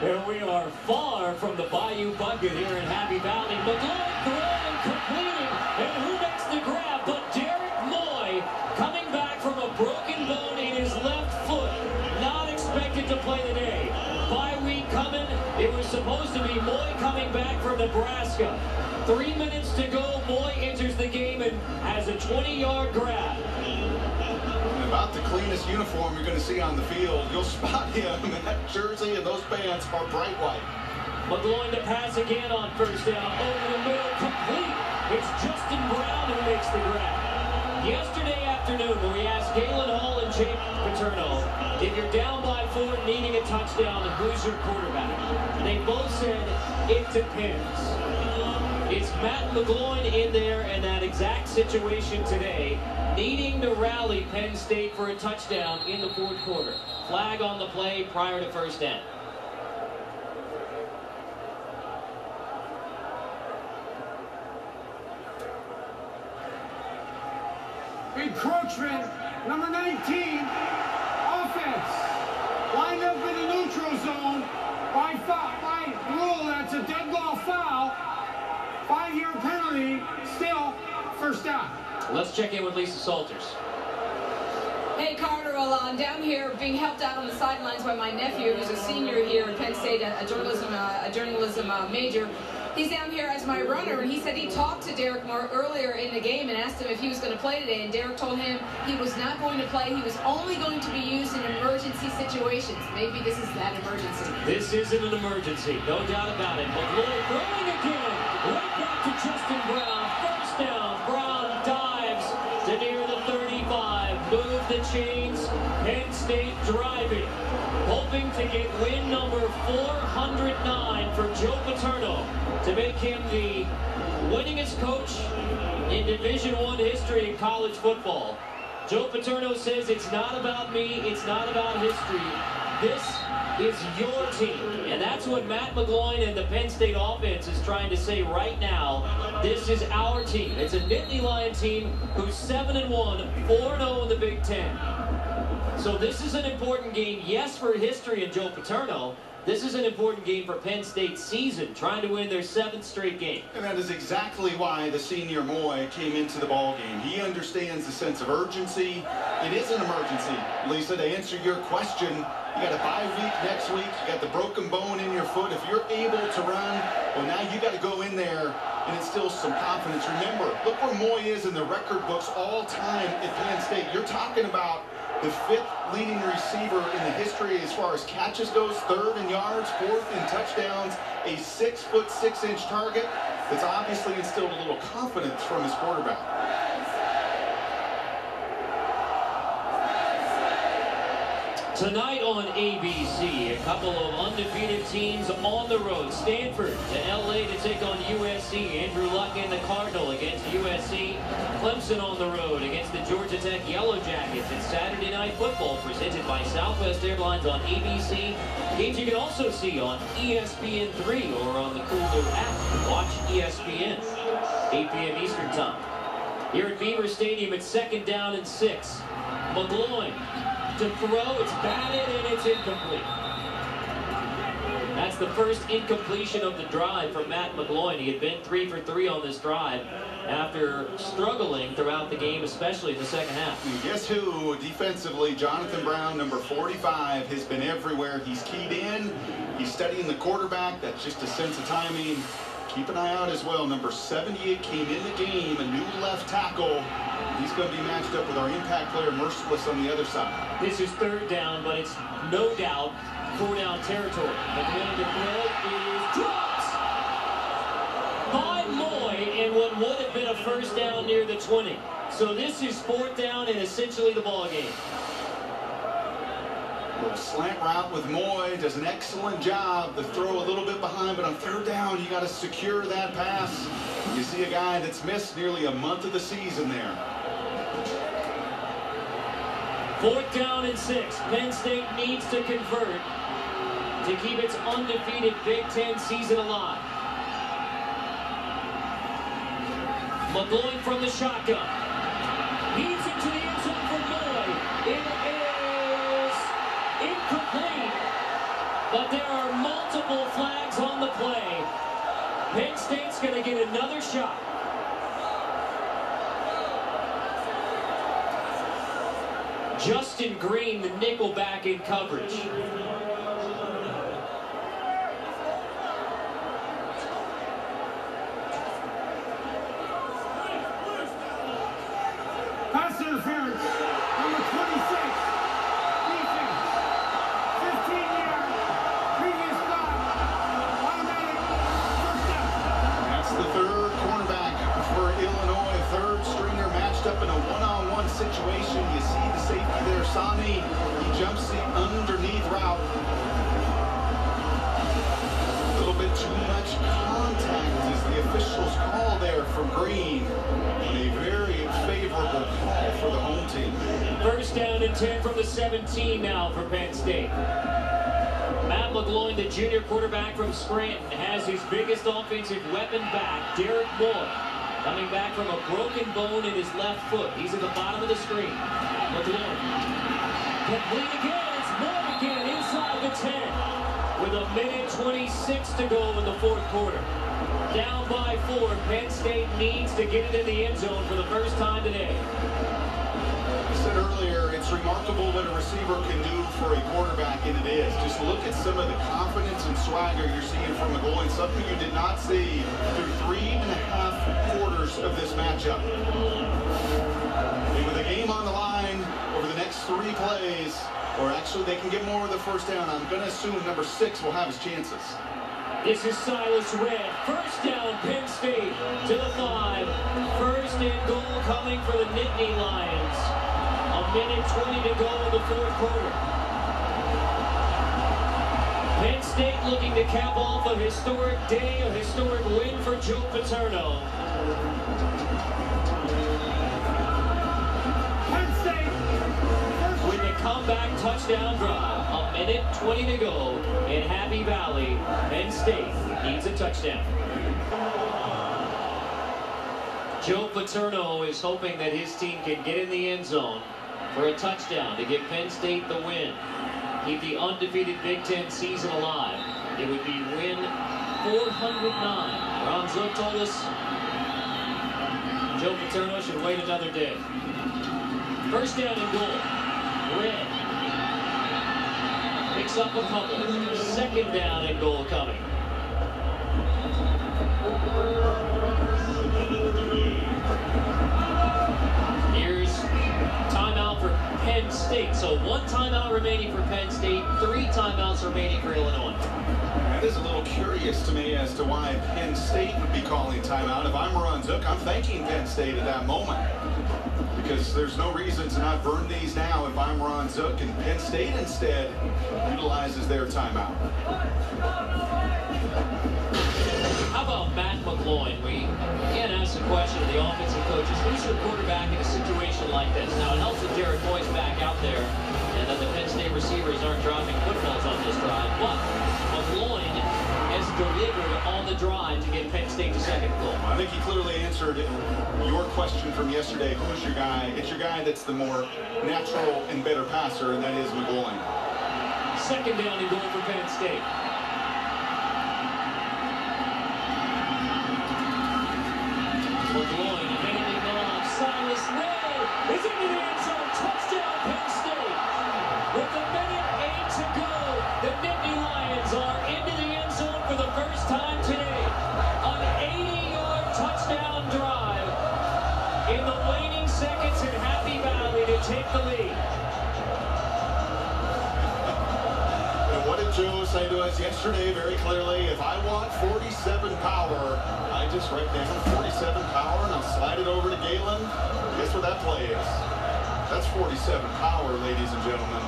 And we are far from the Bayou Bucket here in Happy Valley. McGloin throwing, completing, and who makes the grab but Derek Moy, coming back from a broken bone in his left foot. Not expected to play today. Bye week coming. It was supposed to be Moy coming back from Nebraska. 3 minutes to go. Moy enters the game and has a 20-yard grab. About the cleanest uniform you're going to see on the field. You'll spot him in that jersey, and those pants are bright white. McGloin to pass again on first down. Over the middle, complete. It's Justin Brown who makes the grab. Yesterday afternoon, when we asked Galen Hall and Jake Paterno, if you're down by 4 needing a touchdown, who's your quarterback? They both said, it depends. It's Matt McGloin in there in that exact situation today, needing to rally Penn State for a touchdown in the 4th quarter. Flag on the play prior to first down. Encroachment, number 19, offense. Lined up in the neutral zone. By rule, that's a dead ball foul. 5-yard penalty, still first down. Let's check in with Lisa Salters. Hey Carter, well, I'm down here being helped out on the sidelines by my nephew, who's a senior here at Penn State, a journalism major. He's down here as my runner, and he said he talked to Derek Moore earlier in the game and asked him if he was going to play today, and Derek told him he was not going to play. He was only going to be used in emergency situations. Maybe this is that emergency. This isn't an emergency, no doubt about it. McGloin throwing again, right back to Justin Brown. First down, Brown dives to near the 35. Move the chains, Penn State driving, hoping to get win number 409 for Joe Paterno, to make him the winningest coach in Division I history in college football. Joe Paterno says it's not about me, it's not about history. This is your team. And that's what Matt McGloin and the Penn State offense is trying to say right now. This is our team. It's a Nittany Lion team who's 7-1, 4-0 in the Big Ten. So this is an important game, yes, for history and Joe Paterno. This is an important game for Penn State's season, trying to win their 7th straight game. And that is exactly why the senior Moy came into the ball game. He understands the sense of urgency. It is an emergency, Lisa, to answer your question. You got a bye week next week. You got the broken bone in your foot. If you're able to run, well, now you got to go in there and instill some confidence. Remember, look where Moy is in the record books all time at Penn State. You're talking about the 5th leading receiver in the history as far as catches goes, 3rd in yards, 4th in touchdowns, a 6'6" target that's obviously instilled a little confidence from his quarterback. Tonight on ABC, a couple of undefeated teams on the road. Stanford to LA to take on USC. Andrew Luck and the Cardinal against USC. Clemson on the road against the Georgia Tech Yellow Jackets. It's Saturday Night Football presented by Southwest Airlines on ABC. Games you can also see on ESPN3 or on the cool new app. Watch ESPN. 8 p.m. Eastern Time. Here at Beaver Stadium, it's 2nd down and 6. McGloin to throw, it's batted and it's incomplete. That's the first incompletion of the drive from Matt McGloin. He had been 3 for 3 on this drive after struggling throughout the game, especially in the second half. And guess who defensively? Jonathan Brown, number 45, has been everywhere. He's keyed in, he's studying the quarterback. That's just a sense of timing. Keep an eye out as well. Number 78 came in the game, a new left tackle. He's going to be matched up with our impact player, Merciless, on the other side. This is 3rd down, but it's no doubt 4-down territory. McGloin to throw is dropped by Moy in what would have been a first down near the 20. So this is 4th down and essentially the ball game. Little slant route with Moy, does an excellent job. The throw a little bit behind, but on 3rd down, you got to secure that pass. You see a guy that's missed nearly a month of the season there. 4th down and 6. Penn State needs to convert to keep its undefeated Big Ten season alive. McGloin from the shotgun. Heaves it to the end zone for Moy. It is incomplete. But there are multiple flags on the play. Penn State's going to get another shot. Justin Green, the nickel back in coverage. Pass interference, number 26, defense, 15-yard, previous stop, automatic first down. That's the third cornerback for Illinois, third stringer matched up in a one-on-one situation. You see the safety there, Sani. He jumps the underneath route. A little bit too much contact is the officials' call there from Green. And a very favorable call for the home team. First down and 10 from the 17 now for Penn State. Matt McGloin, the junior quarterback from Scranton, has his biggest offensive weapon back, Derek Moore, coming back from a broken bone in his left foot. He's at the bottom of the screen. McGloin. Complete again. It's Moore again inside the 10 with a minute 26 to go in the fourth quarter. Down by 4. Penn State needs to get it in the end zone for the first time today. I said earlier, it's remarkable what a receiver can do for a quarterback, and it is. Just look at some of the confidence and swagger you're seeing from McGloin, something you did not see through 3.5 quarters of this matchup. And with the game on the line over the next 3 plays, or actually they can get more of the first down, I'm going to assume number 6 will have his chances. This is Silas Red. First down, Penn State to the 5. First and goal coming for the Nittany Lions. A minute 20 to go in the fourth quarter. Penn State looking to cap off a historic day, a historic win for Joe Paterno. Penn State. With the comeback touchdown drive. A minute 20 to go in Happy Valley. Penn State needs a touchdown. Joe Paterno is hoping that his team can get in the end zone for a touchdown to give Penn State the win. Keep the undefeated Big Ten season alive. It would be win 409. Ron Zook told us Joe Paterno should wait another day. First down and goal. Red picks up a couple. Second down and goal coming. Here's timeout for Penn State. So 1 timeout remaining for Penn State, 3 timeouts remaining for Illinois. That is a little curious to me as to why Penn State would be calling timeout. If I'm Ron Zook, I'm thanking Penn State at that moment, because there's no reason to not burn these now if I'm Ron Zook, and Penn State instead utilizes their timeout. How about Matt McGloin? We again asked the question of the offensive coaches, who's your quarterback in a situation like this? Now, it helps that Derek Boyd's back out there and that the Penn State receivers aren't dropping footballs on this drive, but McGloin has delivered on the drive to get Penn State to second goal. I think he clearly answered your question from yesterday. Who's your guy? It's your guy that's the more natural and better passer, and that is McGloin. Second down and goal for Penn State. McGloin handing off. Silas Red is into the end zone. Touchdown, Penn State. With a minute 8 to go, the Nittany Lions are into the end zone for the first time today. An 80-yard touchdown drive in the waning seconds in Happy Valley to take the lead. And what did Joe say to us yesterday very clearly? If I want 47 power, I just write down 47 power and I'll slide it over to Galen. Guess what that play is? That's 47 power, ladies and gentlemen.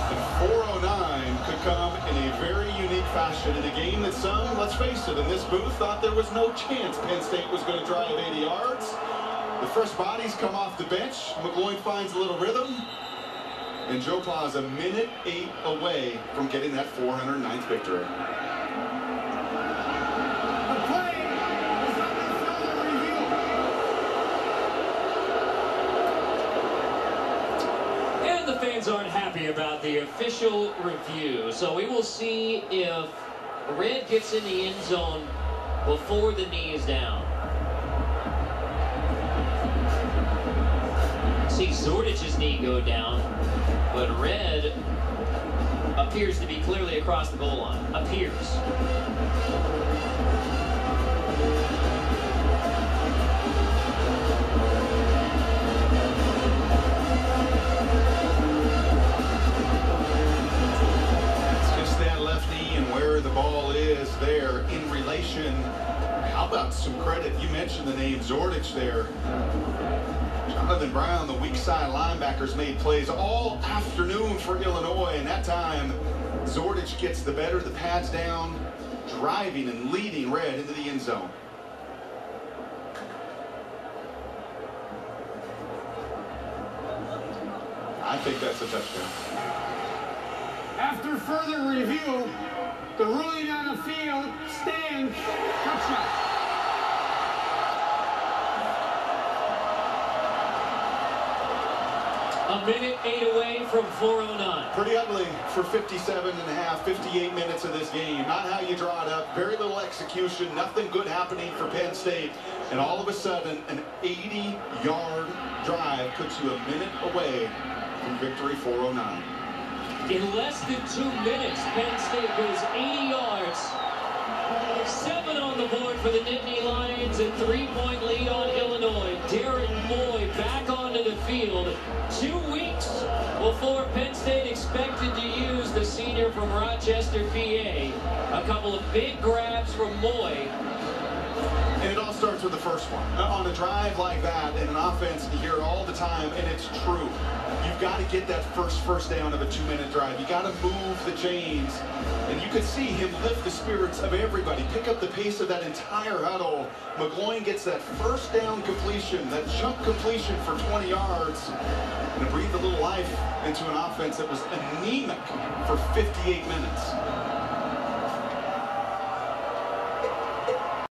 And 409 could come in a very unique fashion in a game that some, let's face it, in this booth thought there was no chance Penn State was going to drive 80 yards. The fresh bodies come off the bench. McGloin finds a little rhythm. And Joe Pa is a minute 8 away from getting that 409th victory. The play is under film review. And the fans fans aren't happy about the official review, so we will see if Red gets in the end zone before the knee is down. See Zordich's knee go down, but Red appears to be clearly across the goal line. Appears. The ball is there in relation. How about some credit? You mentioned the name Zordich there. Jonathan Brown, the weak side linebackers, made plays all afternoon for Illinois, and that time Zordich gets the better, the pads down, driving and leading Red into the end zone. I think that's a touchdown. After further review, the ruling on the field stands. Touchdown. A minute 8 away from 4:09. Pretty ugly for 57 and a half, 58 minutes of this game. Not how you draw it up. Very little execution. Nothing good happening for Penn State. And all of a sudden, an 80-yard drive puts you a minute away from victory 4:09. In less than 2 minutes, Penn State goes 80 yards. 7 on the board for the Nittany Lions, a 3-point lead on Illinois. Derek Moy back onto the field 2 weeks before Penn State expected to use the senior from Rochester, PA. A couple of big grabs from Moy. And it all starts with the first one. On a drive like that in an offense, you hear it all the time, and it's true. You've got to get that first down of a 2-minute drive. You got to move the chains. And you could see him lift the spirits of everybody, pick up the pace of that entire huddle. McGloin gets that first down completion, that jump completion for 20 yards, and it breathed a little life into an offense that was anemic for 58 minutes.